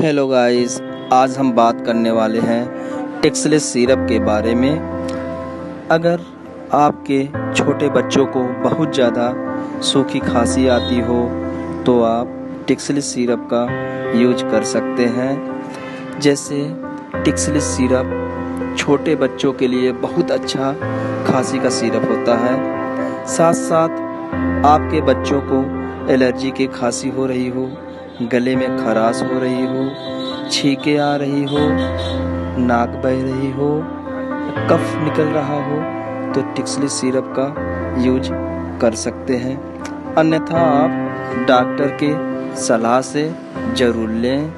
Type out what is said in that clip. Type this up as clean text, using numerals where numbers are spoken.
Hello guys, आज हम बात करने वाले हैं टिक्सलेस सिरप के बारे में। अगर आपके छोटे बच्चों को बहुत ज़्यादा सूखी खांसी आती हो तो आप टिक्सलेस सिरप का यूज कर सकते हैं। जैसे टिक्सलेस सिरप छोटे बच्चों के लिए बहुत अच्छा खांसी का सिरप होता है। साथ साथ आपके बच्चों को एलर्जी की खांसी हो रही हो, गले में खराश हो रही हो, छींके आ रही हो, नाक बह रही हो, कफ निकल रहा हो तो टिक्सलेस सिरप का यूज कर सकते हैं। अन्यथा आप डॉक्टर के सलाह से ज़रूर लें।